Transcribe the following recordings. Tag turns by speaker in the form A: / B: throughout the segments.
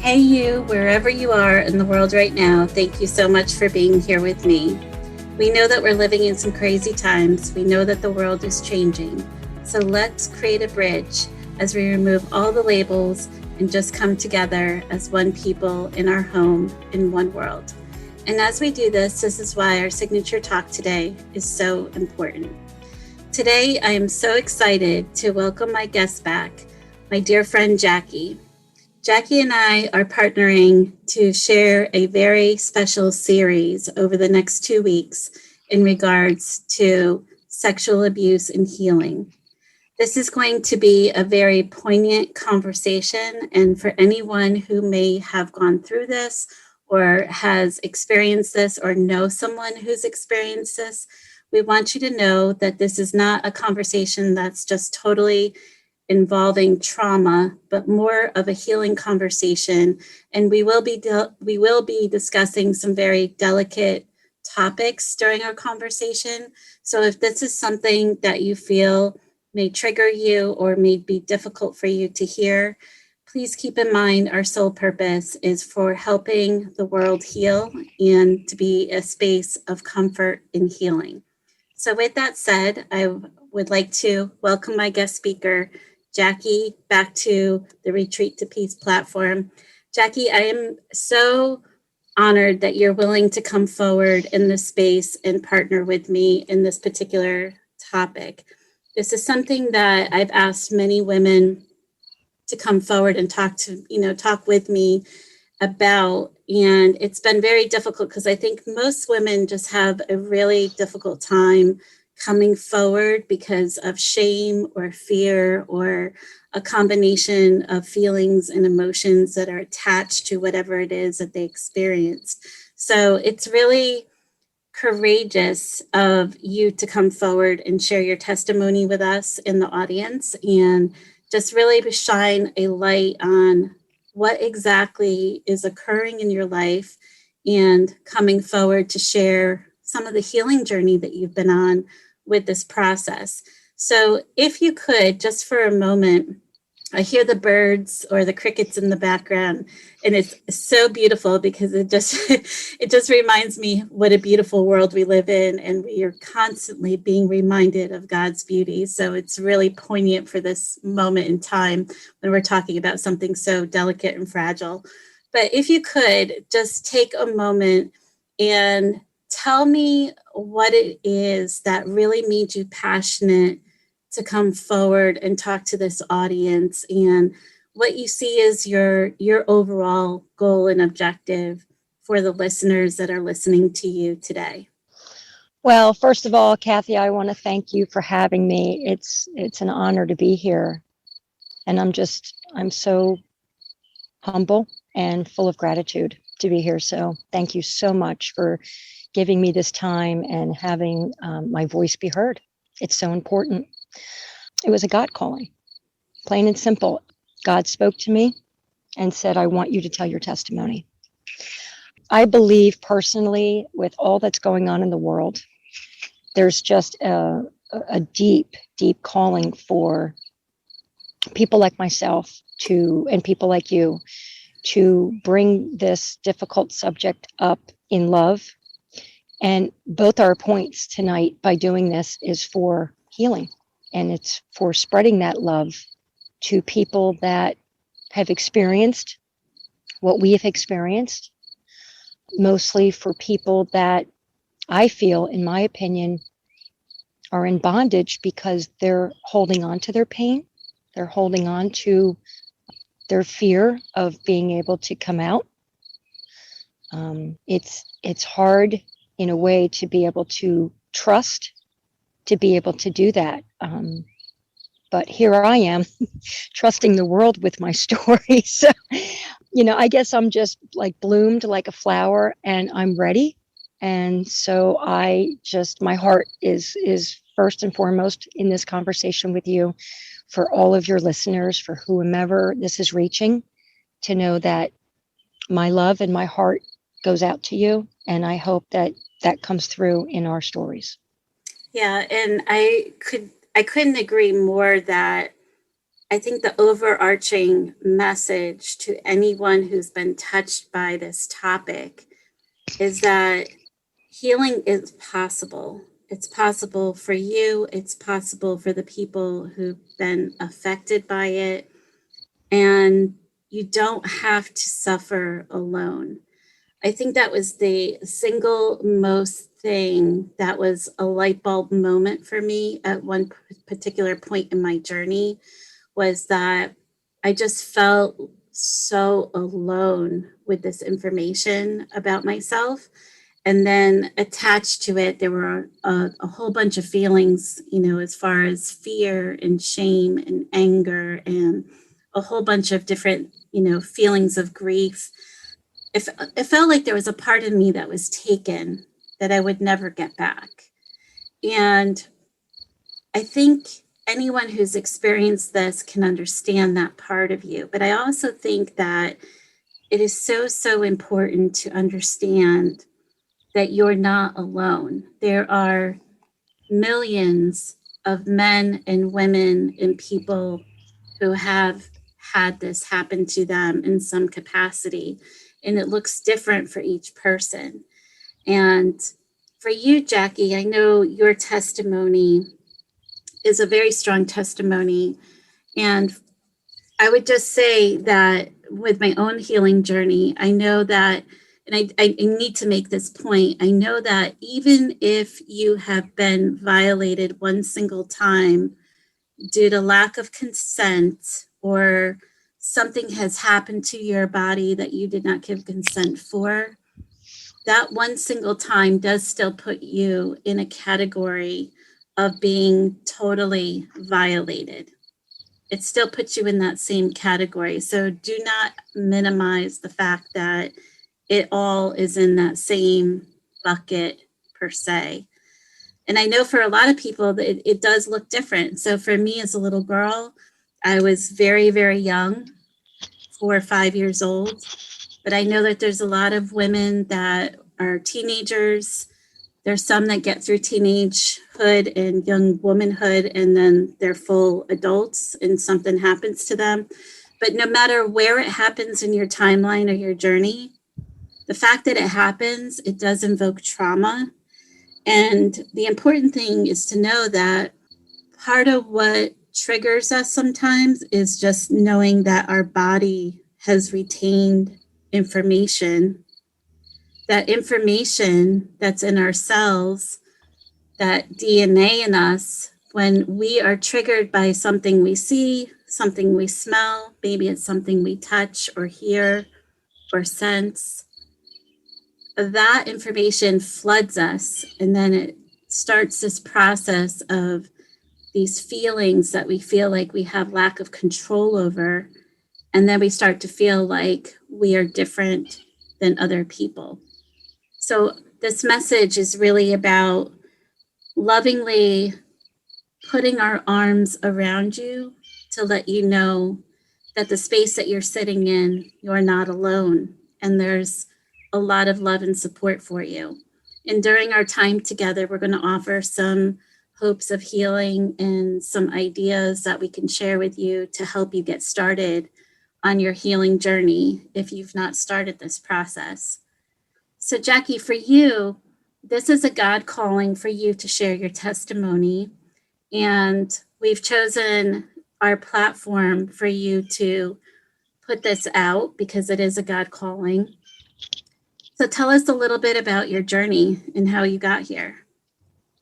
A: Hey, you, wherever you are in the world right now, thank you so much for being here with me. We know that we're living in some crazy times. We know that the world is changing. So let's create a bridge as we remove all the labels and just come together as one people in our home in one world. And as we do this is why our signature talk today is so important. Today, I am so excited to welcome my guest back, my dear friend Jackie. Jackie and I are partnering to share a very special series over the next 2 weeks in regards to sexual abuse and healing. This is going to be a very poignant conversation, and for anyone who may have gone through this or has experienced this or know someone who's experienced this, we want you to know that this is not a conversation that's just totally involving trauma, but more of a healing conversation. And we will be discussing some very delicate topics during our conversation. So if this is something that you feel may trigger you or may be difficult for you to hear, please keep in mind our sole purpose is for helping the world heal and to be a space of comfort and healing. So with that said, I would like to welcome my guest speaker, Jackie, back to the Retreat to Peace platform. Jackie, I am so honored that you're willing to come forward in this space and partner with me in this particular topic. This is something that I've asked many women to come forward and talk with me about. And it's been very difficult because I think most women just have a really difficult time coming forward because of shame or fear or a combination of feelings and emotions that are attached to whatever it is that they experienced. So it's really courageous of you to come forward and share your testimony with us in the audience and just really shine a light on what exactly is occurring in your life and coming forward to share some of the healing journey that you've been on with this process. So if you could, just for a moment, I hear the birds or the crickets in the background, and it's so beautiful because it just reminds me what a beautiful world we live in, and we are constantly being reminded of God's beauty. So it's really poignant for this moment in time when we're talking about something so delicate and fragile. But if you could just take a moment and tell me what it is that really made you passionate to come forward and talk to this audience and what you see as your overall goal and objective for the listeners that are listening to you today.
B: Well, first of all, Kathy, I want to thank you for having me. It's an honor to be here. And I'm so humble and full of gratitude to be here. So thank you so much for giving me this time and having my voice be heard. It's so important. It was a God calling, plain and simple. God spoke to me and said, I want you to tell your testimony. I believe personally, with all that's going on in the world, there's just a deep, deep calling for people like myself and people like you to bring this difficult subject up in love. And both our points tonight by doing this is for healing, and it's for spreading that love to people that have experienced what we have experienced, mostly for people that I feel, in my opinion, are in bondage because they're holding on to their pain. They're holding on to their fear of being able to come out. It's hard in a way to be able to trust, to be able to do that. But here I am trusting the world with my story. So, I guess I'm just like bloomed like a flower and I'm ready. And so my heart is first and foremost in this conversation with you, for all of your listeners, for whomever this is reaching, to know that my love and my heart goes out to you. And I hope that comes through in our stories.
A: Yeah, and I couldn't agree more that I think the overarching message to anyone who's been touched by this topic is that healing is possible. It's possible for you, it's possible for the people who've been affected by it, and you don't have to suffer alone. I think that was the single most thing that was a light bulb moment for me at one particular point in my journey, was that I just felt so alone with this information about myself. And then attached to it, there were a whole bunch of feelings, as far as fear and shame and anger and a whole bunch of different, feelings of grief. It felt like there was a part of me that was taken that I would never get back. And I think anyone who's experienced this can understand that part of you. But I also think that it is so, so important to understand that you're not alone. There are millions of men and women and people who have had this happen to them in some capacity, and it looks different for each person. And for you, Jackie, I know your testimony is a very strong testimony. And I would just say that with my own healing journey, I know that, and I need to make this point, I know that even if you have been violated one single time due to lack of consent, or something has happened to your body that you did not give consent for, that one single time does still put you in a category of being totally violated. It still puts you in that same category. So do not minimize the fact that it all is in that same bucket per se. And I know for a lot of people that it does look different. So for me as a little girl, I was very, very young, 4 or 5 years old. But I know that there's a lot of women that are teenagers. There's some that get through teenagehood and young womanhood, and then they're full adults and something happens to them. But no matter where it happens in your timeline or your journey, the fact that it happens, it does invoke trauma. And the important thing is to know that part of what triggers us sometimes is just knowing that our body has retained information, that information that's in our cells, that DNA in us. When we are triggered by something we see, something we smell, maybe it's something we touch or hear or sense, that information floods us, and then it starts this process of these feelings that we feel like we have lack of control over, and then we start to feel like we are different than other people. So this message is really about lovingly putting our arms around you to let you know that the space that you're sitting in, you're not alone, and there's a lot of love and support for you. And during our time together, we're going to offer some hopes of healing and some ideas that we can share with you to help you get started on your healing journey if you've not started this process. So Jackie, for you, this is a God calling for you to share your testimony. And we've chosen our platform for you to put this out because it is a God calling. So tell us a little bit about your journey and how you got here.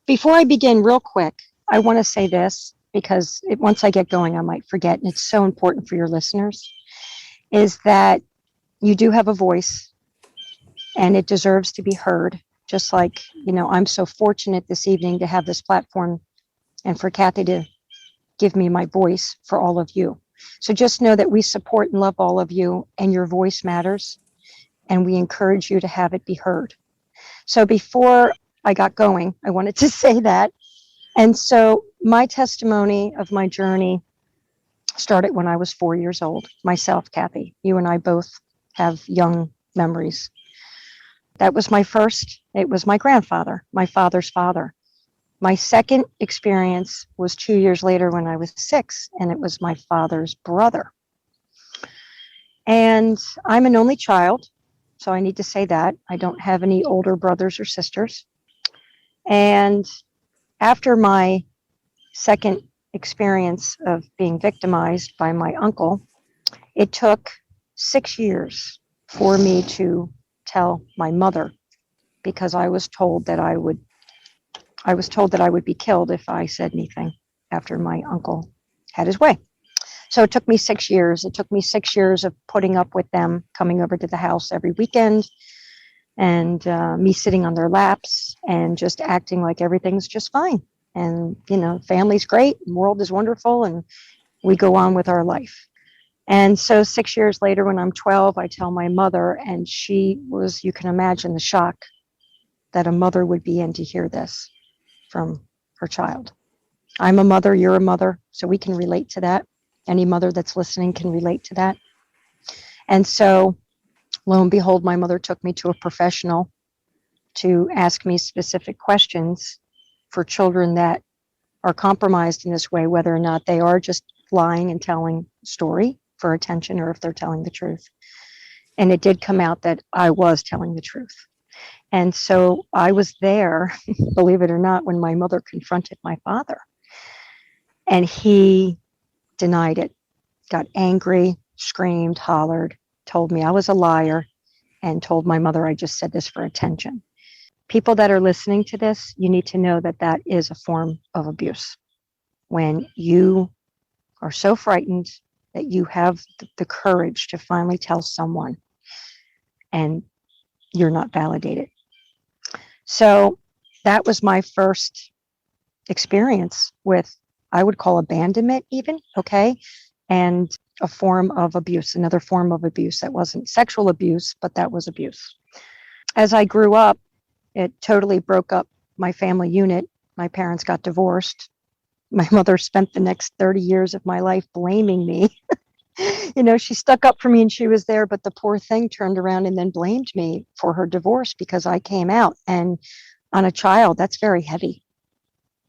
B: Before I begin, real quick, I want to say this because once I get going, I might forget, and it's so important for your listeners, is that you do have a voice and it deserves to be heard. Just like, I'm so fortunate this evening to have this platform and for Kathy to give me my voice for all of you. So just know that we support and love all of you, and your voice matters, and we encourage you to have it be heard. So before I got going, I wanted to say that. And so my testimony of my journey started when I was 4 years old. Myself, Kathy, you and I both have young memories. That was my first. It was my grandfather, my father's father. My second experience was 2 years later when I was 6, and it was my father's brother. And I'm an only child, so I need to say that. I don't have any older brothers or sisters. And after my second experience of being victimized by my uncle, it took 6 years for me to tell my mother, because I was told that I would be killed if I said anything after my uncle had his way. So it took me 6 years. It took me 6 years of putting up with them coming over to the house every weekend, and me sitting on their laps and just acting like everything's just fine. And, family's great, the world is wonderful, and we go on with our life. And so 6 years later, when I'm 12, I tell my mother, and you can imagine the shock that a mother would be in to hear this from her child. I'm a mother, you're a mother, so we can relate to that. Any mother that's listening can relate to that. And so, lo and behold, my mother took me to a professional to ask me specific questions for children that are compromised in this way, whether or not they are just lying and telling a story for attention, or if they're telling the truth. And it did come out that I was telling the truth. And so I was there, believe it or not, when my mother confronted my father. And he denied it, got angry, screamed, hollered, told me I was a liar, and told my mother I just said this for attention. People that are listening to this, you need to know that that is a form of abuse. When you are so frightened that you have the courage to finally tell someone and you're not validated. So that was my first experience with, I would call abandonment even, okay? And a form of abuse, another form of abuse that wasn't sexual abuse, but that was abuse. As I grew up, it totally broke up my family unit. My parents got divorced. My mother spent the next 30 years of my life blaming me. She stuck up for me and she was there, but the poor thing turned around and then blamed me for her divorce because I came out. And on a child, that's very heavy.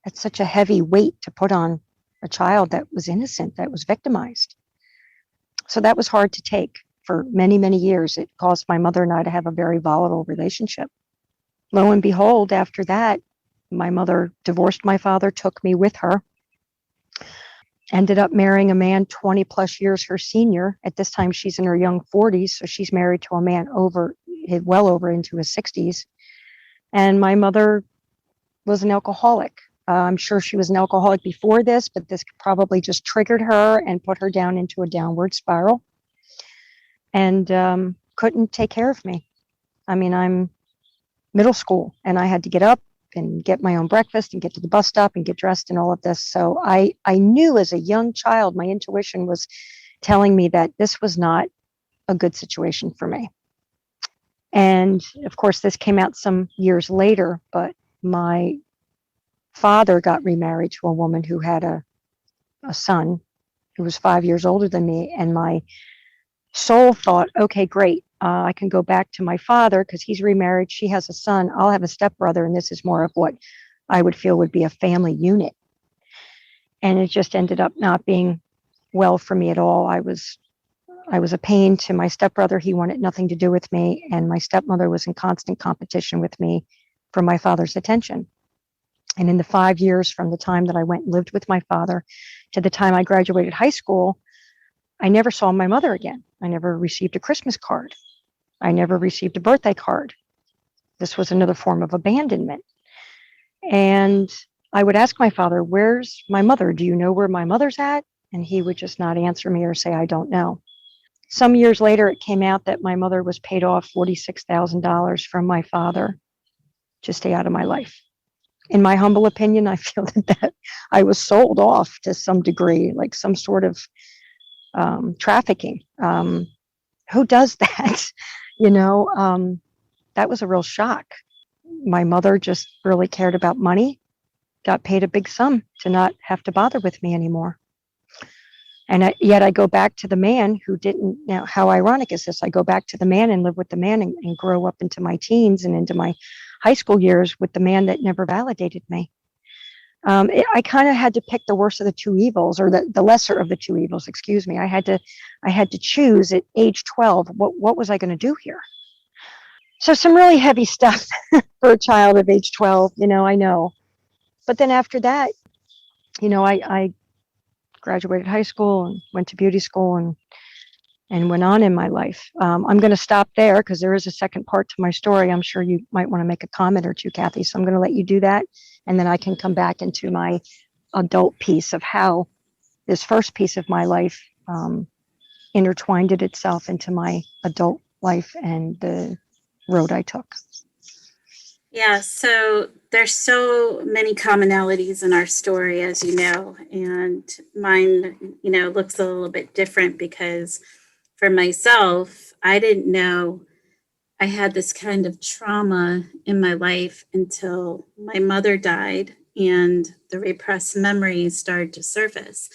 B: That's such a heavy weight to put on a child that was innocent, that was victimized. So that was hard to take for many, many years. It caused my mother and I to have a very volatile relationship. Lo and behold, after that, my mother divorced my father, took me with her, ended up marrying a man 20 plus years her senior. At this time, she's in her young 40s, so she's married to a man well over into his 60s. And my mother was an alcoholic. I'm sure she was an alcoholic before this, but this probably just triggered her and put her down into a downward spiral, and couldn't take care of me. I mean, I'm middle school and I had to get up and get my own breakfast and get to the bus stop and get dressed and all of this. So I knew as a young child, my intuition was telling me that this was not a good situation for me. And of course, this came out some years later, but my father got remarried to a woman who had a son who was 5 years older than me. And my soul thought, okay, great. I can go back to my father because he's remarried. She has a son. I'll have a stepbrother. And this is more of what I would feel would be a family unit. And it just ended up not being well for me at all. I was a pain to my stepbrother. He wanted nothing to do with me. And my stepmother was in constant competition with me for my father's attention. And in the 5 years from the time that I went and lived with my father to the time I graduated high school, I never saw my mother again. I never received a Christmas card. I never received a birthday card. This was another form of abandonment. And I would ask my father, where's my mother? Do you know where my mother's at? And he would just not answer me or say, I don't know. Some years later, it came out that my mother was paid off $46,000 from my father to stay out of my life. In my humble opinion, I feel that I was sold off to some degree, like some sort of trafficking. Who does that? That was a real shock. My mother just really cared about money, got paid a big sum to not have to bother with me anymore. And yet I go back to the man who didn't. Now, how ironic is this? I go back to the man and live with the man and grow up into my teens and into my high school years with the man that never validated me. I kind of had to pick the worst of the two evils, or the lesser of the two evils. Excuse me. I had to choose at age 12. What was I going to do here? So some really heavy stuff for a child of age 12. I know. But then after that, I graduated high school and went to beauty school and went on in my life. I'm going to stop there because there is a second part to my story. I'm sure you might want to make a comment or two, Kathy. So I'm going to let you do that, and then I can come back into my adult piece of how this first piece of my life intertwined itself into my adult life and the road I took.
A: Yeah, so there's so many commonalities in our story, as you know, and mine, looks a little bit different because for myself, I didn't know I had this kind of trauma in my life until my mother died and the repressed memories started to surface.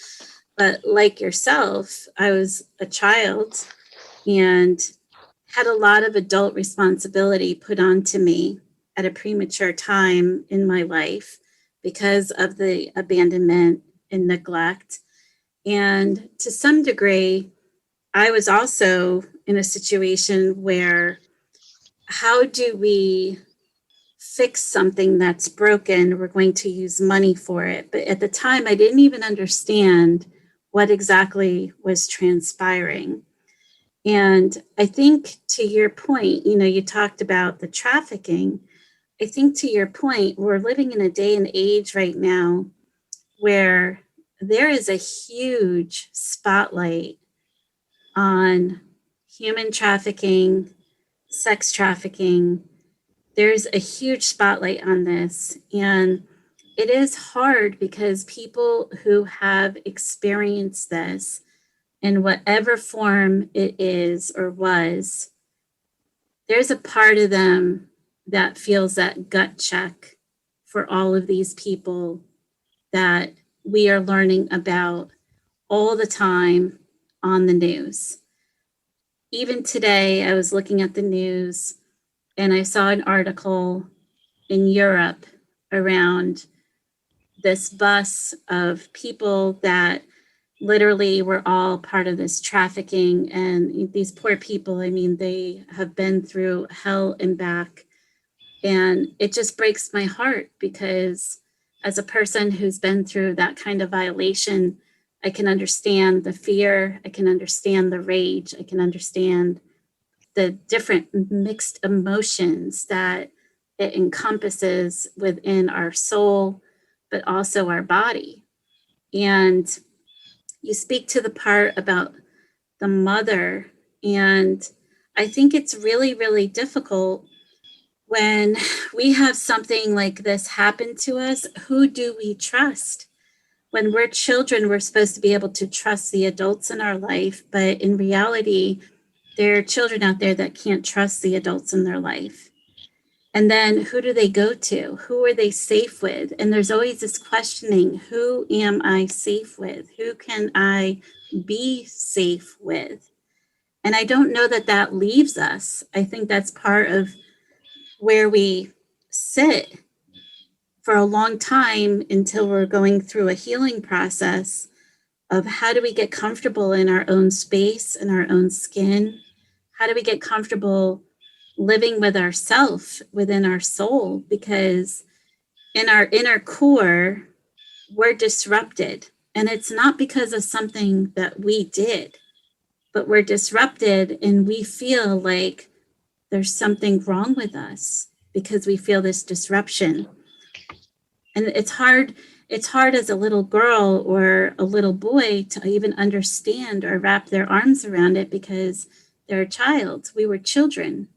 A: But like yourself, I was a child and had a lot of adult responsibility put onto me at a premature time in my life because of the abandonment and neglect. And to some degree, I was also in a situation where how do we fix something that's broken? We're going to use money for it. But at the time, I didn't even understand what exactly was transpiring. And I think to your point, you talked about the trafficking. I think to your point, we're living in a day and age right now where there is a huge spotlight on human trafficking, sex trafficking. There's a huge spotlight on this. And it is hard because people who have experienced this in whatever form it is or was, there's a part of them that feels that gut check for all of these people that we are learning about all the time on the news. Even today, I was looking at the news and I saw an article in Europe around this bus of people that literally were all part of this trafficking. And these poor people, they have been through hell and back. And it just breaks my heart because as a person who's been through that kind of violation, I can understand the fear, I can understand the rage, I can understand the different mixed emotions that it encompasses within our soul, but also our body. And you speak to the part about the mother, and I think it's really, really difficult when we have something like this happen to us. Who do we trust? When we're children, we're supposed to be able to trust the adults in our life, but in reality, there are children out there that can't trust the adults in their life. And then who do they go to? Who are they safe with? And there's always this questioning, who am I safe with? Who can I be safe with? And I don't know that that leaves us. I think that's part of where we sit for a long time until we're going through a healing process of how do we get comfortable in our own space, in our own skin? How do we get comfortable living with ourself within our soul? Because in our inner core, we're disrupted. And it's not because of something that we did, but we're disrupted and we feel like there's something wrong with us because we feel this disruption. And it's hard as a little girl or a little boy to even understand or wrap their arms around it because they're a child. We were children.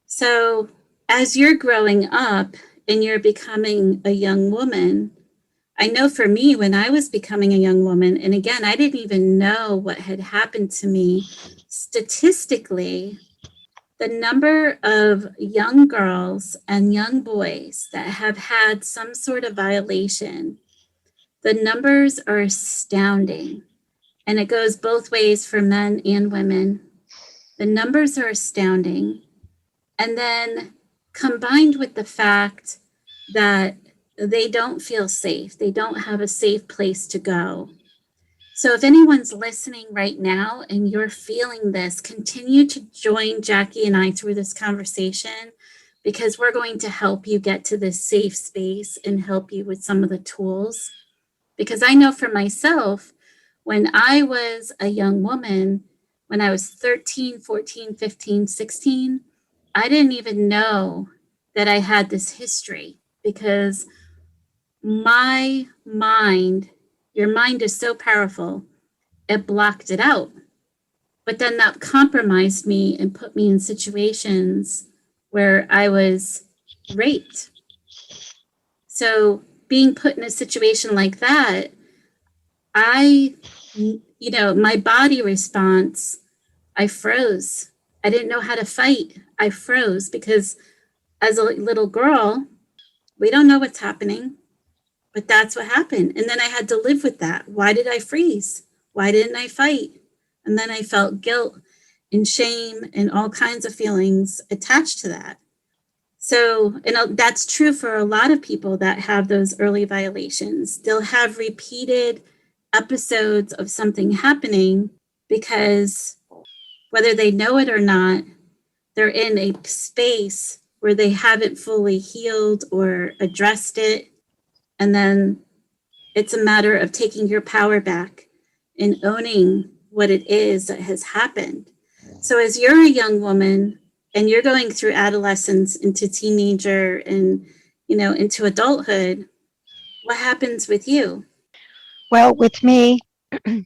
A: So as you're growing up and you're becoming a young woman, I know for me, when I was becoming a young woman, and again, I didn't even know what had happened to me statistically, the number of young girls and young boys that have had some sort of violation, the numbers are astounding. And it goes both ways for men and women. The numbers are astounding. And then combined with the fact that they don't feel safe. They don't have a safe place to go. So if anyone's listening right now and you're feeling this, continue to join Jackie and I through this conversation, because we're going to help you get to this safe space and help you with some of the tools. Because I know for myself, when I was a young woman, when I was 13, 14, 15, 16, I didn't even know that I had this history, because my mind, your mind is so powerful, it blocked it out. But then that compromised me and put me in situations where I was raped. So being put in a situation like that, my body response, I froze. I didn't know how to fight. I froze because as a little girl, we don't know what's happening, but that's what happened. And then I had to live with that. Why did I freeze? Why didn't I fight? And then I felt guilt and shame and all kinds of feelings attached to that. So, and that's true for a lot of people that have those early violations. They'll have repeated episodes of something happening because whether they know it or not, they're in a space where they haven't fully healed or addressed it. And then it's a matter of taking your power back and owning what it is that has happened. So as you're a young woman and you're going through adolescence into teenager and, into adulthood, what happens with you?
B: Well, with me,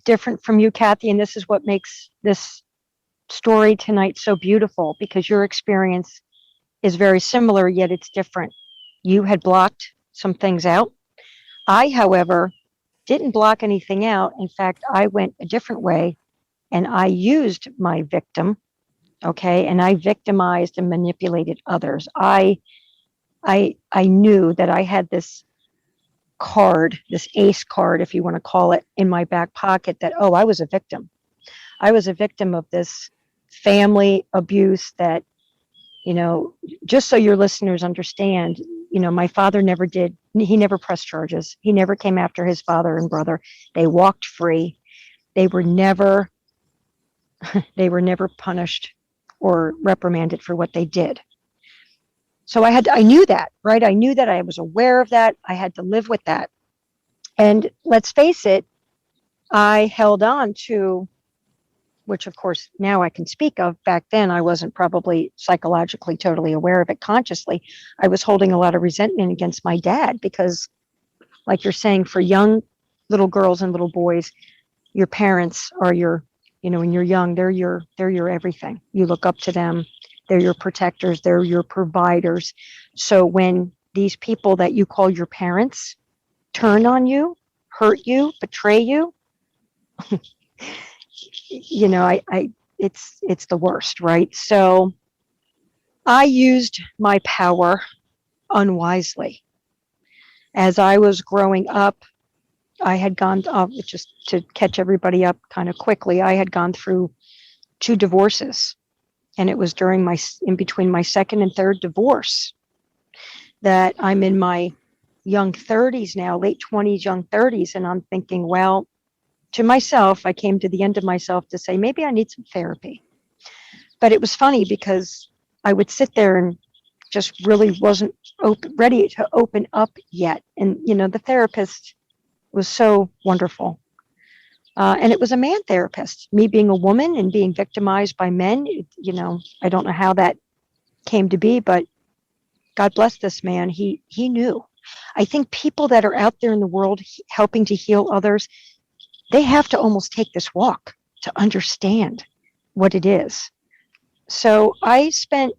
B: different from you, Kathy, and this is what makes this story tonight so beautiful, because your experience is very similar, yet it's different. You had blocked some things out. I, however, didn't block anything out. In fact, I went a different way and I used my victim, okay, and I victimized and manipulated others. I knew that I had this card, this ace card, if you want to call it, in my back pocket that, oh, I was a victim. I was a victim of this family abuse that, just so your listeners understand, my father he never pressed charges. He never came after his father and brother. They walked free. They were never punished or reprimanded for what they did. So I knew that, right? I knew that. I was aware of that. I had to live with that. And let's face it, I held on to, which of course now I can speak of. Back then, I wasn't probably psychologically totally aware of it consciously. I was holding a lot of resentment against my dad because, like you're saying, for young little girls and little boys, your parents are when you're young, they're your everything. You look up to them. They're your protectors. They're your providers. So when these people that you call your parents turn on you, hurt you, betray you, it's the worst, right? So I used my power unwisely. As I was growing up, I had gone, just to catch everybody up kind of quickly, I had gone through 2 divorces. And it was in between my second and third divorce that I'm in my young 30s now, late 20s, young 30s. And I'm thinking, well, to myself, I came to the end of myself to say, maybe I need some therapy. But it was funny because I would sit there and just really wasn't ready to open up yet. And, the therapist was so wonderful. And it was a man therapist. Me being a woman and being victimized by men, I don't know how that came to be, but God bless this man. He knew. I think people that are out there in the world helping to heal others, they have to almost take this walk to understand what it is. So I spent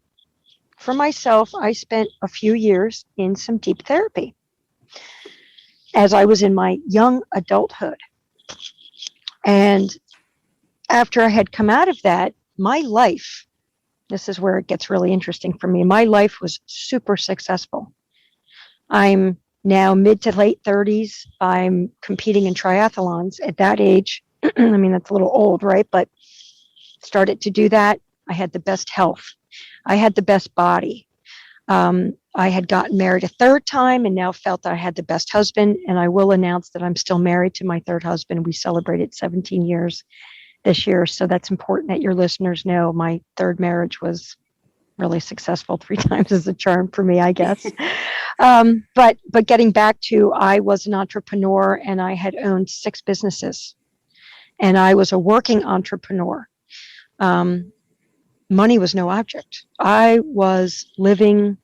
B: a few years in some deep therapy as I was in my young adulthood. And after I had come out of that, my life, this is where it gets really interesting for me. My life was super successful. I'm now mid to late 30s. I'm competing in triathlons at that age. I mean, that's a little old, right? But started to do that. I had the best health. I had the best body. I had gotten married a third time and now felt that I had the best husband. And I will announce that I'm still married to my third husband. We celebrated 17 years this year. So that's important that your listeners know my third marriage was really successful. 3 times is a charm for me, I guess. But getting back to, I was an entrepreneur and I had owned 6 businesses and I was a working entrepreneur. Money was no object. I was living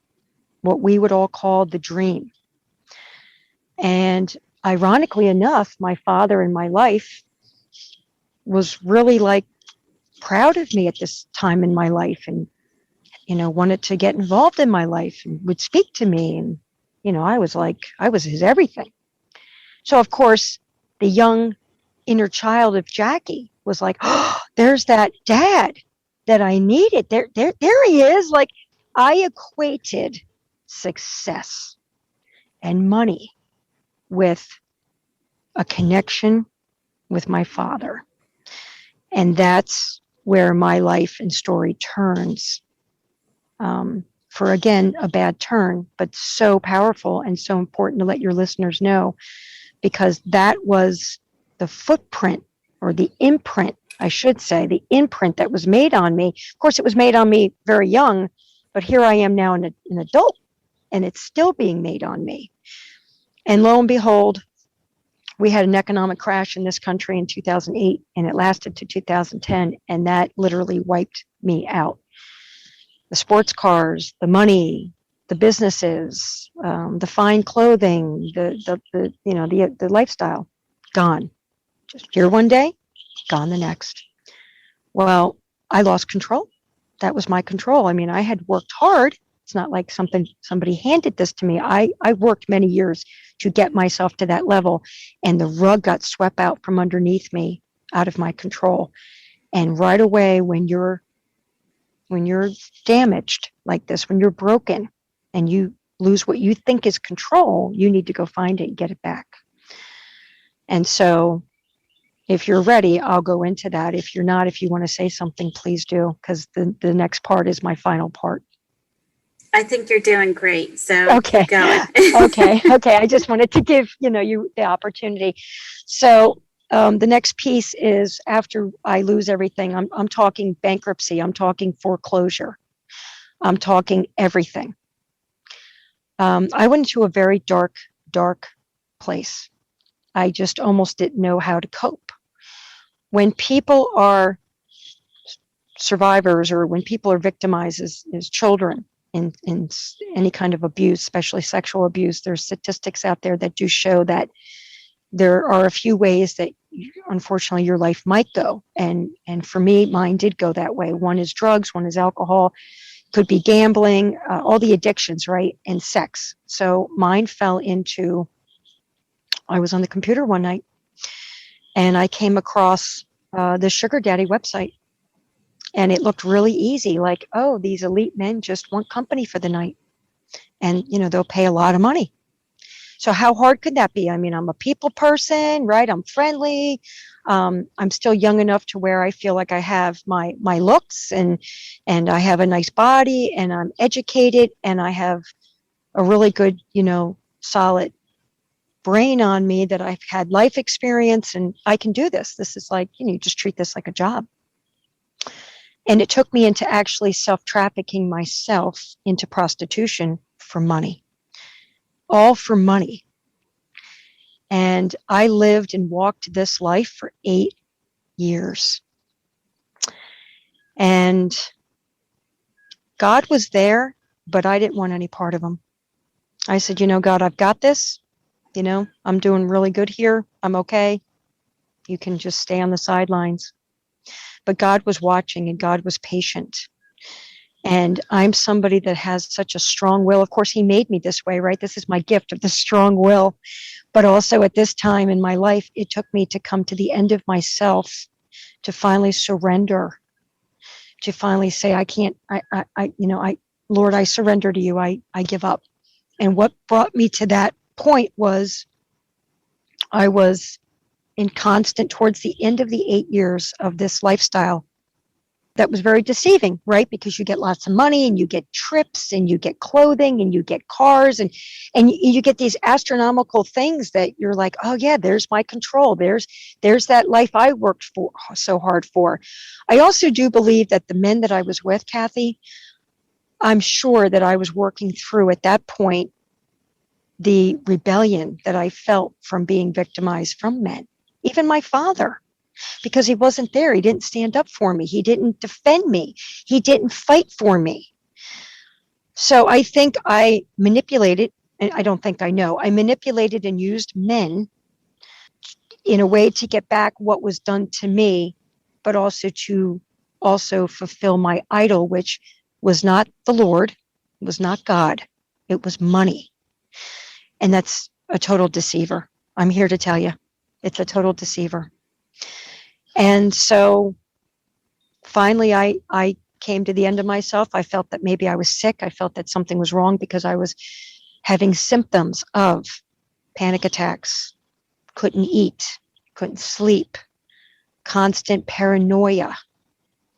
B: what we would all call the dream. And ironically enough, my father in my life was really like proud of me at this time in my life and, wanted to get involved in my life and would speak to me. And, I was his everything. So of course, the young inner child of Jackie was like, oh, there's that dad that I needed. There he is. Like, I equated success and money with a connection with my father. And that's where my life and story turns, for, again, a bad turn, but so powerful and so important to let your listeners know, because that was the footprint, or the imprint, I should say, the imprint that was made on me. Of course, it was made on me very young, but here I am now an adult, and it's still being made on me. And lo and behold, we had an economic crash in this country in 2008, and it lasted to 2010, and that literally wiped me out. The sports cars, the money, the businesses, the fine clothing, the lifestyle, gone. Just here one day, gone the next. Well, I lost control. That was my control. I mean, I had worked hard. It's not like somebody handed this to me. I worked many years to get myself to that level, and the rug got swept out from underneath me, out of my control. And right away, when you're damaged like this, when you're broken and you lose what you think is control, you need to go find it and get it back. And so if you're ready, I'll go into that. If you're not, if you want to say something, please do, because the next part is my final part.
A: I think you're doing great. So
B: okay.
A: Keep going.
B: Okay. I just wanted to give you the opportunity. So the next piece is, after I lose everything, I'm talking bankruptcy, I'm talking foreclosure, I'm talking everything. I went into a very dark place. I just almost didn't know how to cope. When people are survivors, or when people are victimized as children in any kind of abuse, especially sexual abuse, there's statistics out there that do show that there are a few ways that, unfortunately, your life might go. And for me, mine did go that way. One is drugs, one is alcohol, could be gambling, all the addictions, right? And sex. So mine fell into, I was on the computer one night and I came across the Sugar Daddy website. And it looked really easy, like, oh, these elite men just want company for the night. And, they'll pay a lot of money. So how hard could that be? I mean, I'm a people person, right? I'm friendly. I'm still young enough to where I feel like I have my looks, and I have a nice body, and I'm educated, and I have a really good, solid brain on me, that I've had life experience, and I can do this. This is like, you just treat this like a job. And it took me into actually self-trafficking myself into prostitution for money. All for money. And I lived and walked this life for 8 years. And God was there, but I didn't want any part of him. I said, God, I've got this. I'm doing really good here. I'm okay. You can just stay on the sidelines. But God was watching, and God was patient. And I'm somebody that has such a strong will. Of course, he made me this way, right? This is my gift of the strong will. But also at this time in my life, it took me to come to the end of myself, to finally surrender, to finally say, Lord, I surrender to you. I give up. And what brought me to that point was, I was in constant, towards the end of the 8 years of this lifestyle, that was very deceiving, right? Because you get lots of money and you get trips and you get clothing and you get cars and you get these astronomical things that you're like, oh yeah, there's my control. There's that life I worked for so hard for. I also do believe that the men that I was with, Kathy, I'm sure that I was working through at that point the rebellion that I felt from being victimized from men, even my father, because he wasn't there. He didn't stand up for me. He didn't defend me. He didn't fight for me. So I think I manipulated, and I don't think I know, I manipulated and used men in a way to get back what was done to me, but also to also fulfill my idol, which was not the Lord, was not God. It was money. And that's a total deceiver. I'm here to tell you, it's a total deceiver. And so finally, I came to the end of myself. I felt that maybe I was sick. I felt that something was wrong because I was having symptoms of panic attacks, couldn't eat, couldn't sleep, constant paranoia,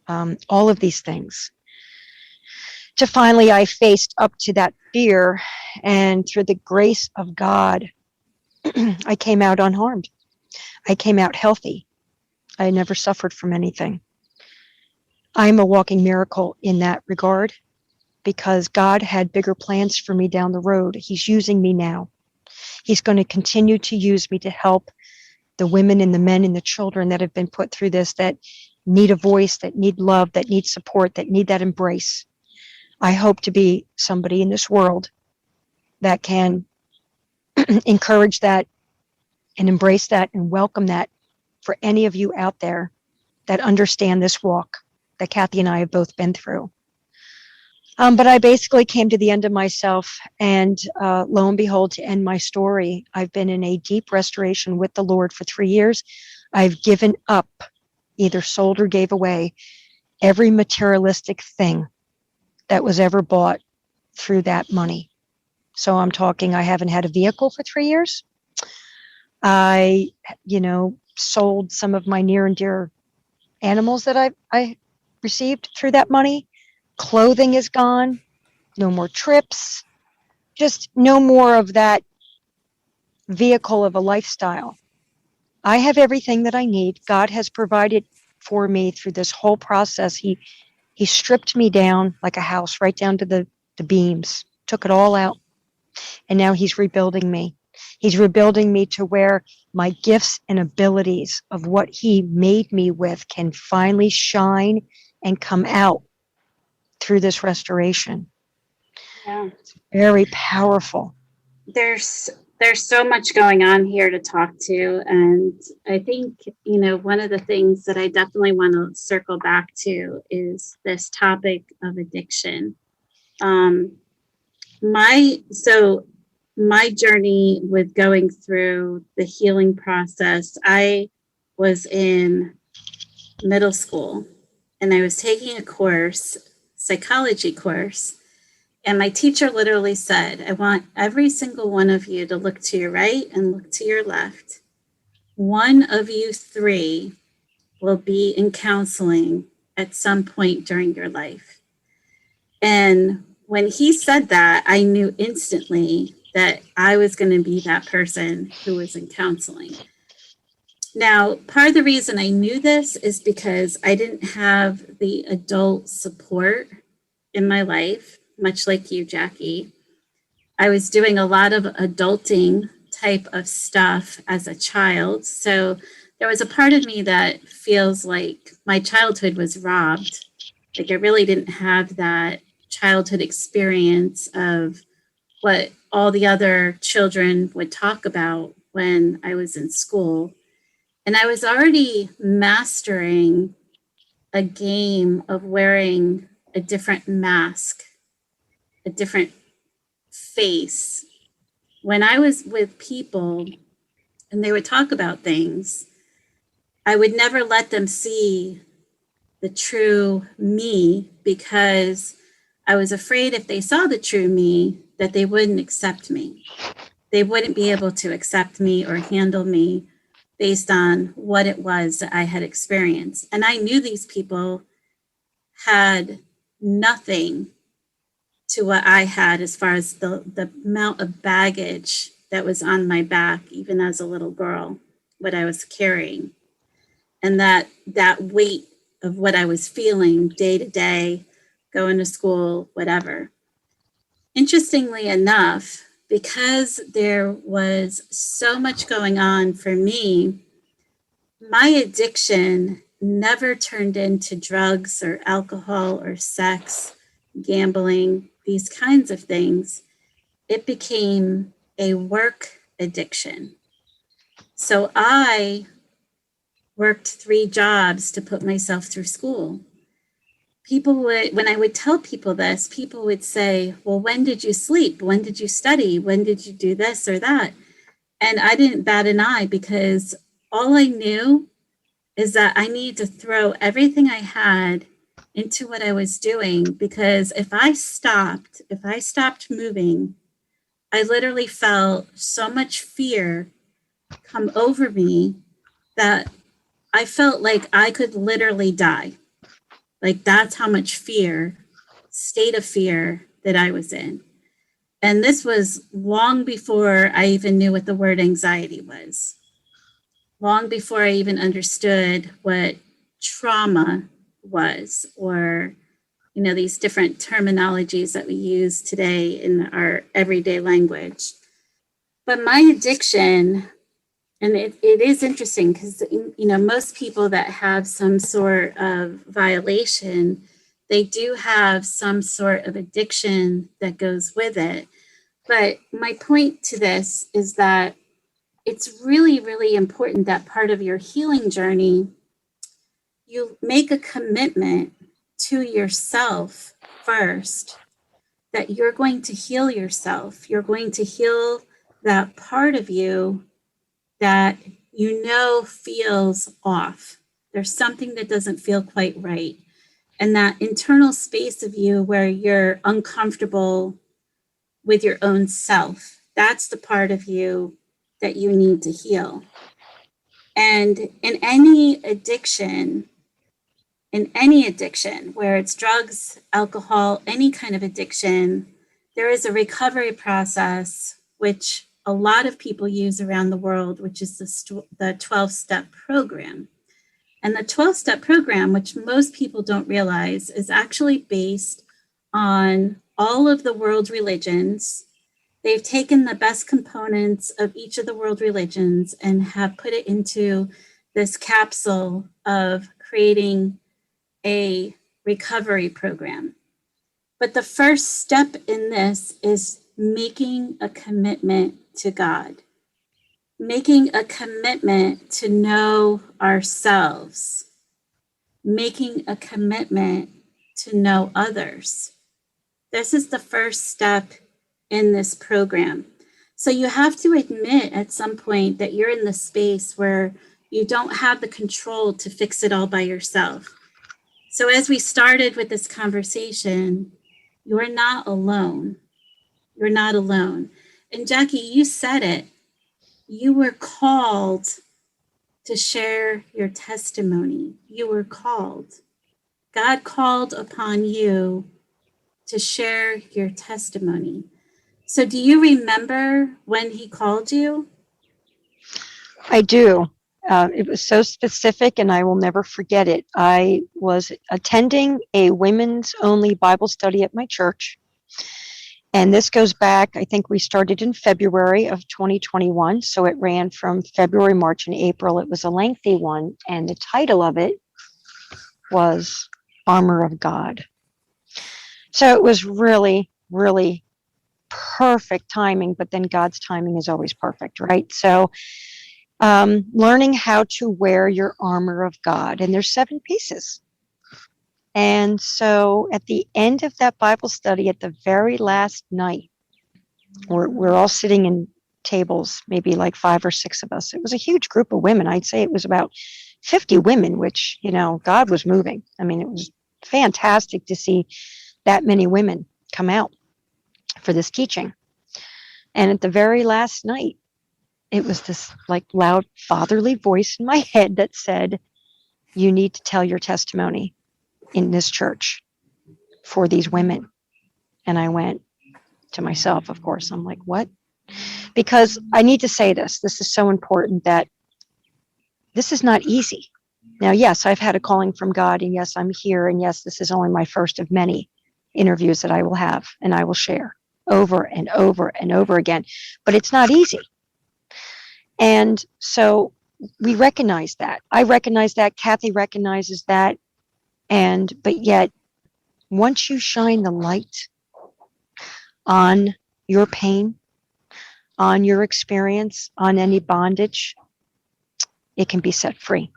B: all of these things. To finally, I faced up to that fear, and through the grace of God, I came out unharmed. I came out healthy. I never suffered from anything. I'm a walking miracle in that regard because God had bigger plans for me down the road. He's using me now. He's going to continue to use me to help the women and the men and the children that have been put through this, that need a voice, that need love, that need support, that need that embrace. I hope to be somebody in this world that can encourage that and embrace that and welcome that for any of you out there that understand this walk that Kathy and I have both been through. But I basically came to the end of myself, and lo and behold, to end my story, I've been in a deep restoration with the Lord for 3 years. I've given up, either sold or gave away, every materialistic thing that was ever bought through that money. So I'm talking, I haven't had a vehicle for 3 years. I, sold some of my near and dear animals that I received through that money. Clothing is gone. No more trips. Just no more of that vehicle of a lifestyle. I have everything that I need. God has provided for me through this whole process. He stripped me down like a house, right down to the beams, took it all out. And now he's rebuilding me. He's rebuilding me to where my gifts and abilities of what he made me with can finally shine and come out through this restoration.
A: Yeah.
B: It's very powerful.
A: There's so much going on here to talk to. And I think, one of the things that I definitely want to circle back to is this topic of addiction. My journey with going through the healing process, I was in middle school and I was taking a course, psychology course. And my teacher literally said, I want every single one of you to look to your right and look to your left. One of you three will be in counseling at some point during your life. And when he said that, I knew instantly that I was going to be that person who was in counseling. Now, part of the reason I knew this is because I didn't have the adult support in my life, much like you, Jackie. I was doing a lot of adulting type of stuff as a child. So there was a part of me that feels like my childhood was robbed. Like I really didn't have that childhood experience of what all the other children would talk about when I was in school. And I was already mastering a game of wearing a different mask, a different face. When I was with people and they would talk about things, I would never let them see the true me because I was afraid if they saw the true me that they wouldn't accept me. They wouldn't be able to accept me or handle me based on what it was that I had experienced. And I knew these people had nothing to what I had as far as the amount of baggage that was on my back, even as a little girl, what I was carrying. And that weight of what I was feeling day to day, going to school, whatever. Interestingly enough, because there was so much going on for me, my addiction never turned into drugs or alcohol or sex, gambling, these kinds of things. It became a work addiction. So I worked 3 jobs to put myself through school. When I would tell people this, people would say, well, when did you sleep? When did you study? When did you do this or that? And I didn't bat an eye, because all I knew is that I needed to throw everything I had into what I was doing, because if I stopped moving, I literally felt so much fear come over me that I felt like I could literally die. Like, that's how much state of fear that I was in. And this was long before I even knew what the word anxiety was, long before I even understood what trauma was, or, these different terminologies that we use today in our everyday language. But my addiction, and it is interesting, because, most people that have some sort of violation, they do have some sort of addiction that goes with it. But my point to this is that it's really, really important that part of your healing journey, you make a commitment to yourself first, that you're going to heal yourself. You're going to heal that part of you that feels off. There's something that doesn't feel quite right. And that internal space of you where you're uncomfortable with your own self, that's the part of you that you need to heal. And in any addiction, where it's drugs, alcohol, any kind of addiction, there is a recovery process, which a lot of people use around the world, which is the 12-step program. And the 12-step program, which most people don't realize, is actually based on all of the world religions. They've taken the best components of each of the world religions and have put it into this capsule of creating a recovery program. But the first step in this is making a commitment to God, making a commitment to know ourselves, making a commitment to know others. This is the first step in this program. So you have to admit at some point that you're in the space where you don't have the control to fix it all by yourself. So as we started with this conversation, you're not alone. You're not alone. And Jackie, you said it. You were called to share your testimony. You were called. God called upon you to share your testimony. So do you remember when he called you?
B: I do. It was so specific, and I will never forget it. I was attending a women's only Bible study at my church. And this goes back, I think we started in February of 2021. So it ran from February, March, and April. It was a lengthy one. And the title of it was Armor of God. So it was really, really perfect timing. But then God's timing is always perfect, right? So learning how to wear your armor of God. And there's 7 pieces. And so at the end of that Bible study, at the very last night, we're all sitting in tables, maybe like 5 or 6 of us. It was a huge group of women. I'd say it was about 50 women, which, God was moving. I mean, it was fantastic to see that many women come out for this teaching. And at the very last night, it was this like loud fatherly voice in my head that said, you need to tell your testimony. in this church for these women. And I went to myself, of course, I'm like, what? Because I need to say this. This is so important that this is not easy. Now, yes, I've had a calling from God, and yes, I'm here, and yes, this is only my first of many interviews that I will have and I will share over and over and over again. But it's not easy. And so we recognize that. I recognize that. Kathy recognizes that. But yet, once you shine the light on your pain, on your experience, on any bondage, it can be set free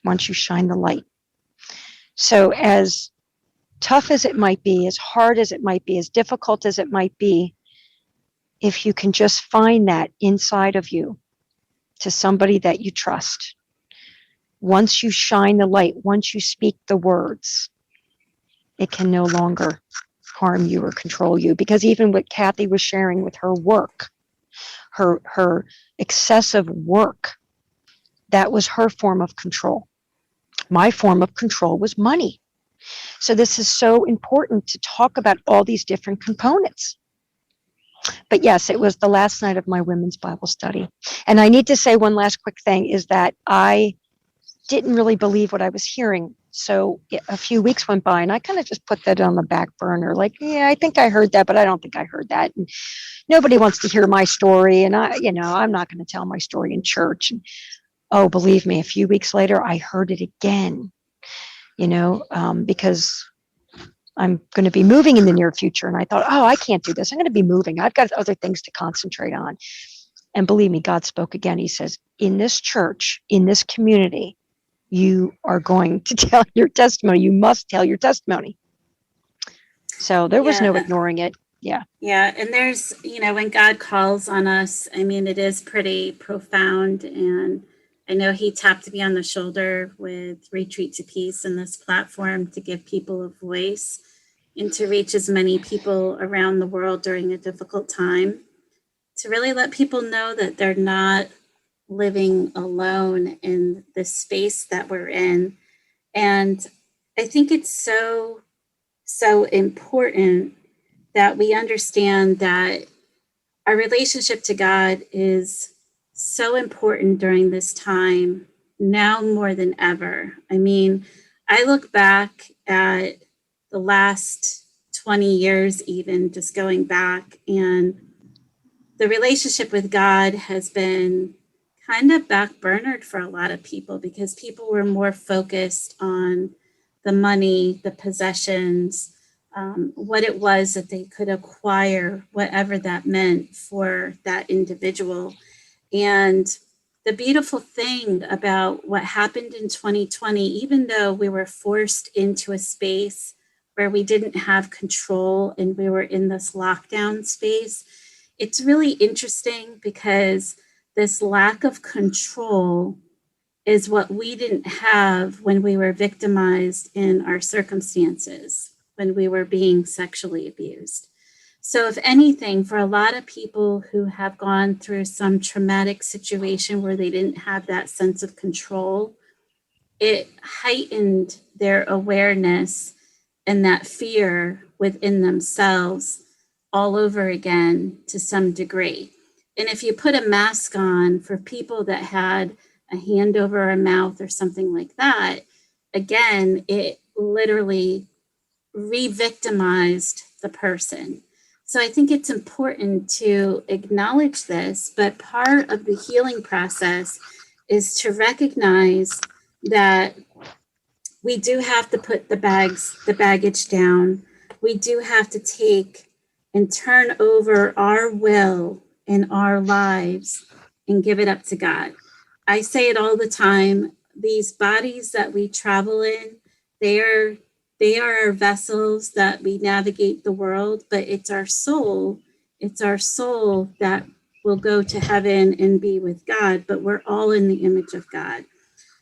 B: once you shine the light. So as tough as it might be, as hard as it might be, as difficult as it might be, if you can just find that inside of you to somebody that you trust, once you shine the light, once you speak the words, it can no longer harm you or control you. Because even what Kathy was sharing with her work, her excessive work, that was her form of control. My form of control was money. So this is so important to talk about all these different components. But yes, it was the last night of my women's Bible study. And I need to say one last quick thing is that I didn't really believe what I was hearing. So a few weeks went by and I kind of just put that on the back burner. Like, yeah, I think I heard that, but I don't think I heard that. And nobody wants to hear my story. And I'm not going to tell my story in church. And, oh, believe me, a few weeks later, I heard it again, because I'm going to be moving in the near future. And I thought, oh, I can't do this. I'm going to be moving. I've got other things to concentrate on. And believe me, God spoke again. He says, in this church, in this community, you are going to tell your testimony. You must tell your testimony. So there was no ignoring it. Yeah.
A: Yeah. And there's, when God calls on us, I mean, it is pretty profound. And I know he tapped me on the shoulder with Retreat to Peace and this platform to give people a voice and to reach as many people around the world during a difficult time, to really let people know that they're not living alone in the space that we're in. And I think it's so important that we understand that our relationship to God is so important during this time, now more than ever. I mean, I look back at the last 20 years, even just going back, and the relationship with God has been kind of backburnered for a lot of people because people were more focused on the money, the possessions, what it was that they could acquire, whatever that meant for that individual. And the beautiful thing about what happened in 2020, even though we were forced into a space where we didn't have control and we were in this lockdown space, it's really interesting because this lack of control is what we didn't have when we were victimized in our circumstances, when we were being sexually abused. So if anything, for a lot of people who have gone through some traumatic situation where they didn't have that sense of control, it heightened their awareness and that fear within themselves all over again to some degree. And if you put a mask on for people that had a hand over a mouth or something like that, again, it literally re-victimized the person. So I think it's important to acknowledge this, but part of the healing process is to recognize that we do have to put the baggage down. We do have to take and turn over our will in our lives and give it up to God. I say it all the time. These bodies that we travel in, they are our vessels that we navigate the world, but it's our soul that will go to heaven and be with God, but we're all in the image of God.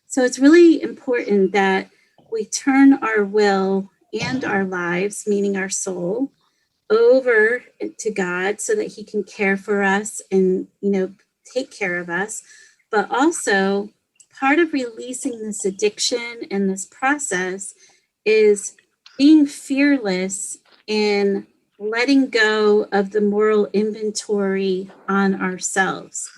A: So it's really important that we turn our will and our lives, meaning our soul, over to God so that he can care for us and, take care of us. But also part of releasing this addiction and this process is being fearless in letting go of the moral inventory on ourselves.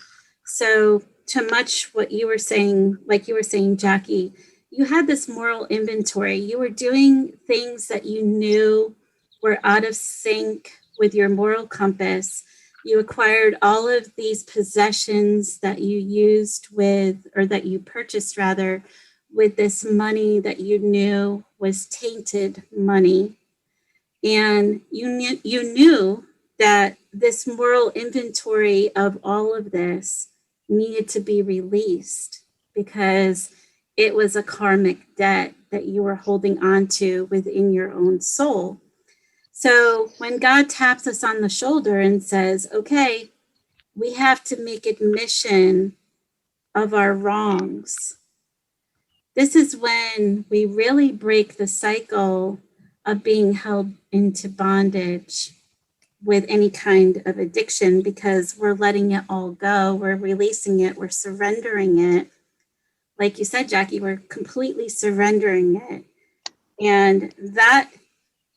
A: So, to much what you were saying, like you were saying, Jackie, you had this moral inventory. You were doing things that you knew were out of sync with your moral compass. You acquired all of these possessions that you used with, or that you purchased rather, with this money that you knew was tainted money. And you knew that this moral inventory of all of this needed to be released because it was a karmic debt that you were holding on to within your own soul. So when God taps us on the shoulder and says, okay, we have to make admission of our wrongs, this is when we really break the cycle of being held into bondage with any kind of addiction, because we're letting it all go. We're releasing it. We're surrendering it. Like you said, Jackie, we're completely surrendering it. And that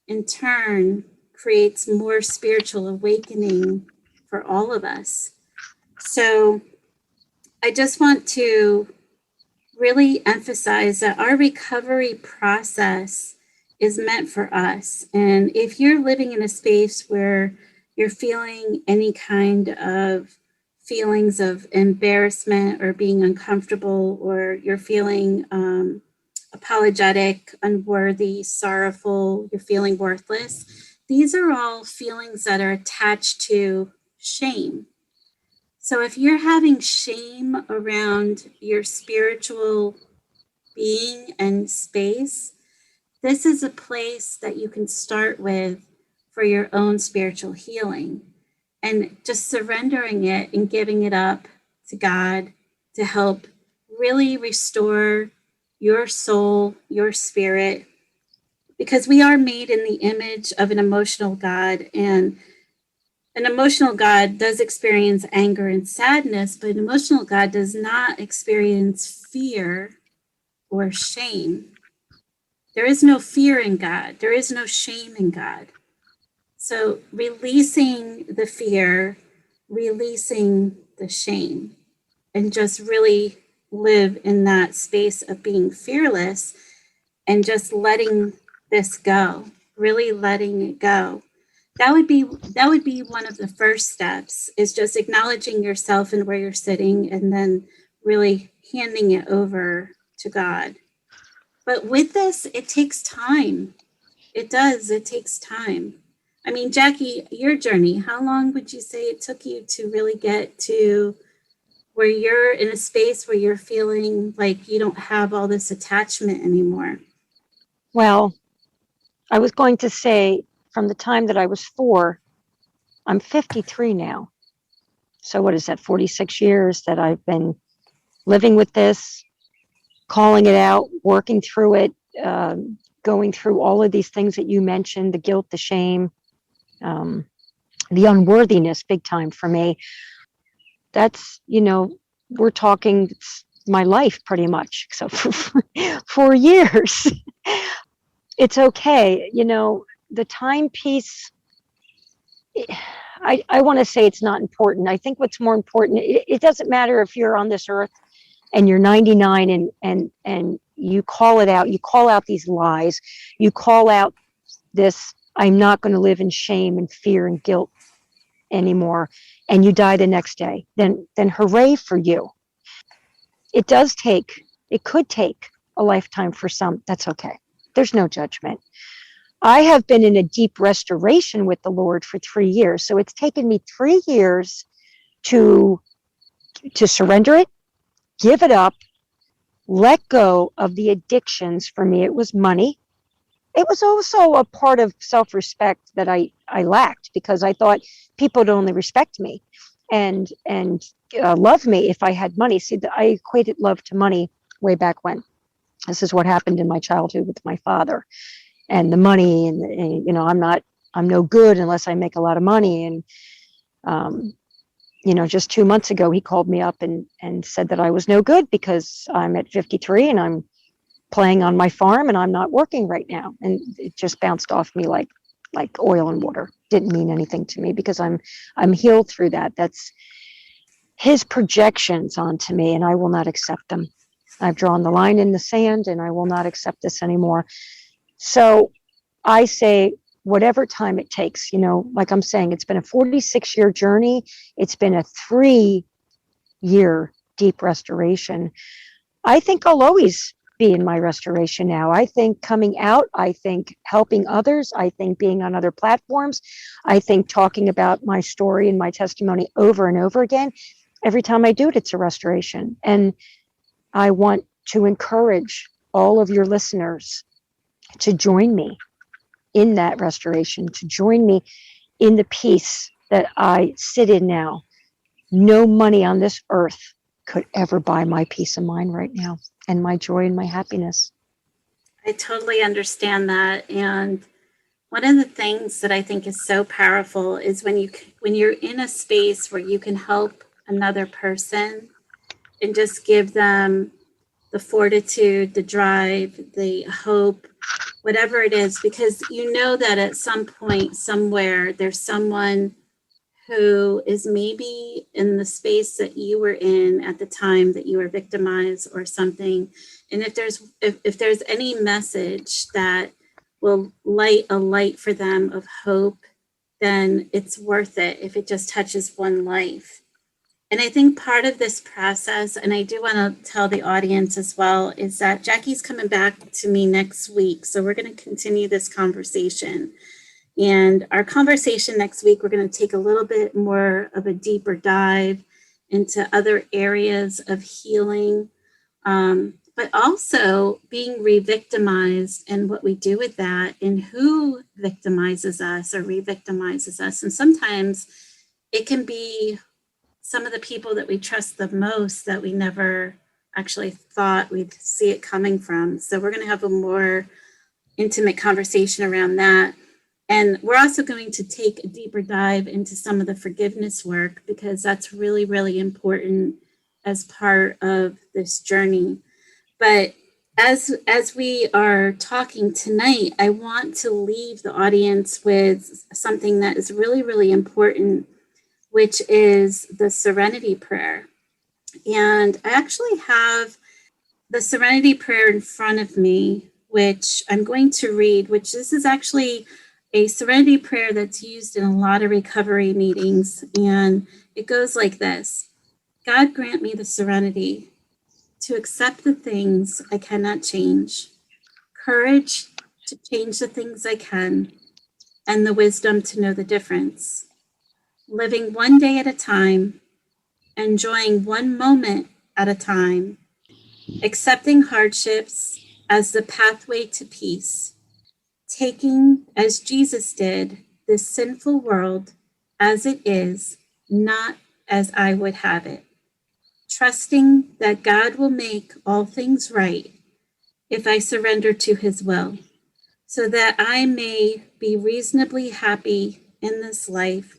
A: in turn creates more spiritual awakening for all of us. So I just want to really emphasize that our recovery process is meant for us. And if you're living in a space where you're feeling any kind of feelings of embarrassment or being uncomfortable, or you're feeling apologetic, unworthy, sorrowful, you're feeling worthless, these are all feelings that are attached to shame. So if you're having shame around your spiritual being and space, this is a place that you can start with for your own spiritual healing, and just surrendering it and giving it up to God to help really restore your soul, your spirit, because we are made in the image of an emotional God, and an emotional God does experience anger and sadness, but an emotional God does not experience fear or shame. There is no fear in God. There is no shame in God. So releasing the fear, releasing the shame, and just really live in that space of being fearless and just letting this go, really letting it go. That would be one of the first steps, is just acknowledging yourself and where you're sitting, and then really handing it over to God. But with this, it takes time. It does. It takes time. I mean, Jackie, your journey, how long would you say it took you to really get to where you're in a space where you're feeling like you don't have all this attachment anymore?
B: Well, I was going to say, from the time that I was 4, I'm 53 now. So what is that, 46 years that I've been living with this, calling it out, working through it, going through all of these things that you mentioned, the guilt, the shame, the unworthiness, big time for me. That's, we're talking my life pretty much. So for 4 years, it's okay. The time piece, I want to say it's not important. I think what's more important, it doesn't matter if you're on this earth and you're 99 and you call it out, you call out these lies, you call out this, I'm not going to live in shame and fear and guilt anymore, and you die the next day, then hooray for you. It could take a lifetime for some. That's okay. There's no judgment. I have been in a deep restoration with the Lord for 3 years. So it's taken me 3 years to surrender it, give it up, let go of the addictions. For me, it was money. It was also a part of self-respect that I lacked, because I thought people would only respect me and love me if I had money. See, I equated love to money way back when. This is what happened in my childhood with my father, and the money, and I'm no good unless I make a lot of money. And just 2 months ago, he called me up and said that I was no good because I'm at 53 and I'm playing on my farm and I'm not working right now. And it just bounced off me like oil and water. Didn't mean anything to me because I'm healed through that. That's his projections onto me, and I will not accept them. I've drawn the line in the sand and I will not accept this anymore. So I say, whatever time it takes, like I'm saying, it's been a 46-year journey. It's been a 3-year deep restoration. I think I'll always be in my restoration now. I think coming out, I think helping others, I think being on other platforms, I think talking about my story and my testimony over and over again. Every time I do it, it's a restoration. And I want to encourage all of your listeners to join me in that restoration, to join me in the peace that I sit in now. No money on this earth could ever buy my peace of mind right now and my joy and my happiness.
A: I totally understand that. And one of the things that I think is so powerful is when you're in a space where you can help another person and just give them the fortitude, the drive, the hope, whatever it is, because you know that at some point, somewhere, there's someone who is maybe in the space that you were in at the time that you were victimized or something. And if there's any message that will light a light for them of hope, then it's worth it if it just touches one life. And I think part of this process, and I do want to tell the audience as well, is that Jackie's coming back to me next week. So we're going to continue this conversation. And our conversation next week, we're going to take a little bit more of a deeper dive into other areas of healing, but also being re-victimized and what we do with that and who victimizes us or re-victimizes us. And sometimes it can be some of the people that we trust the most that we never actually thought we'd see it coming from. So we're going to have a more intimate conversation around that. And we're also going to take a deeper dive into some of the forgiveness work because that's really, really important as part of this journey. But as we are talking tonight, I want to leave the audience with something that is really, really important, which is the Serenity Prayer. And I actually have the Serenity Prayer in front of me, which I'm going to read, which this is actually a Serenity Prayer that's used in a lot of recovery meetings. And it goes like this: God grant me the serenity to accept the things I cannot change, courage to change the things I can, and the wisdom to know the difference. Living one day at a time, enjoying one moment at a time, accepting hardships as the pathway to peace, taking, as Jesus did, this sinful world as it is, not as I would have it, trusting that God will make all things right if I surrender to his will, so that I may be reasonably happy in this life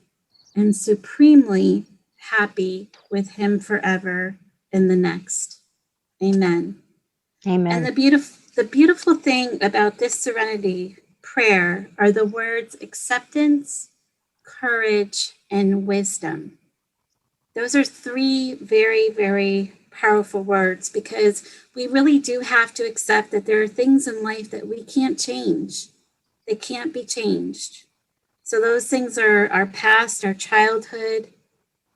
A: and supremely happy with him forever in the next. Amen.
B: Amen.
A: And the beautiful thing about this Serenity Prayer are the words acceptance, courage, and wisdom. Those are 3 very, very powerful words because we really do have to accept that there are things in life that we can't change. They can't be changed. So those things are our past, our childhood.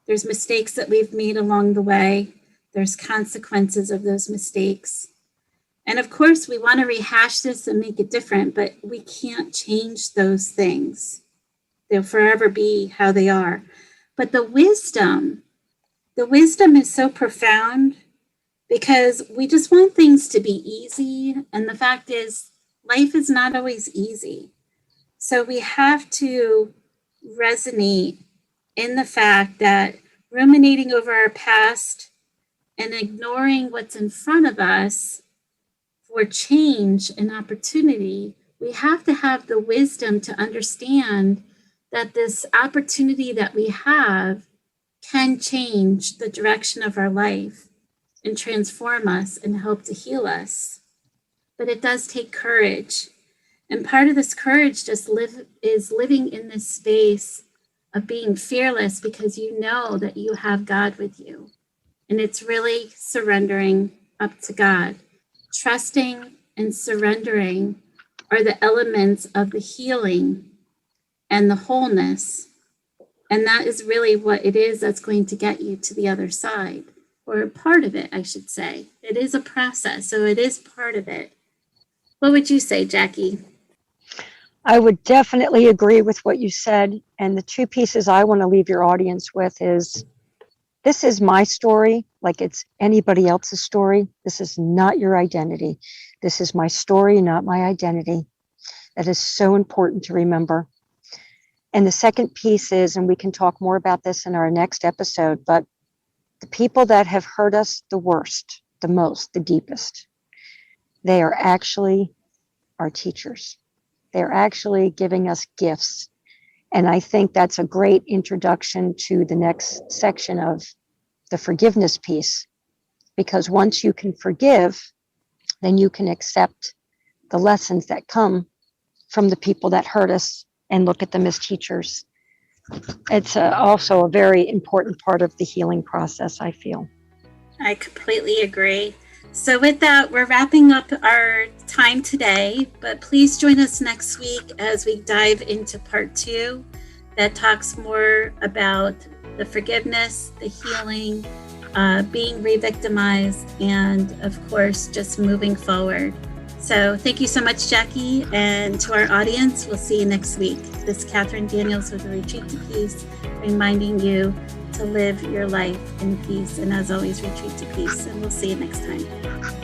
A: There's mistakes that we've made along the way. There's consequences of those mistakes. And of course, we want to rehash this and make it different, but we can't change those things. They'll forever be how they are. But the wisdom is so profound because we just want things to be easy. And the fact is, life is not always easy. So we have to resonate in the fact that ruminating over our past and ignoring what's in front of us for change and opportunity, we have to have the wisdom to understand that this opportunity that we have can change the direction of our life and transform us and help to heal us. but it does take courage. And part of this courage is living in this space of being fearless because you know that you have God with you. And it's really surrendering up to God. Trusting and surrendering are the elements of the healing and the wholeness. And that is really what it is that's going to get you to the other side, or part of it, I should say. It is a process, so it is part of it. What would you say, Jackie?
B: I would definitely agree with what you said. And the two pieces I want to leave your audience with is, this is my story, like it's anybody else's story. This is not your identity. This is my story, not my identity. That is so important to remember. And the second piece is, and we can talk more about this in our next episode, but the people that have hurt us the worst, the most, the deepest, they are actually our teachers. They're actually giving us gifts. And I think that's a great introduction to the next section of the forgiveness piece, because once you can forgive, then you can accept the lessons that come from the people that hurt us and look at them as teachers. It's also a very important part of the healing process, I feel.
A: I completely agree. So with that, we're wrapping up our time today, but please join us next week as we dive into part 2 that talks more about the forgiveness, the healing, being revictimized, and of course, just moving forward. So thank you so much, Jackie. And to our audience, we'll see you next week. This is Catherine Daniels with the Retreat to Peace, reminding you to live your life in peace. And as always, retreat to peace. And we'll see you next time.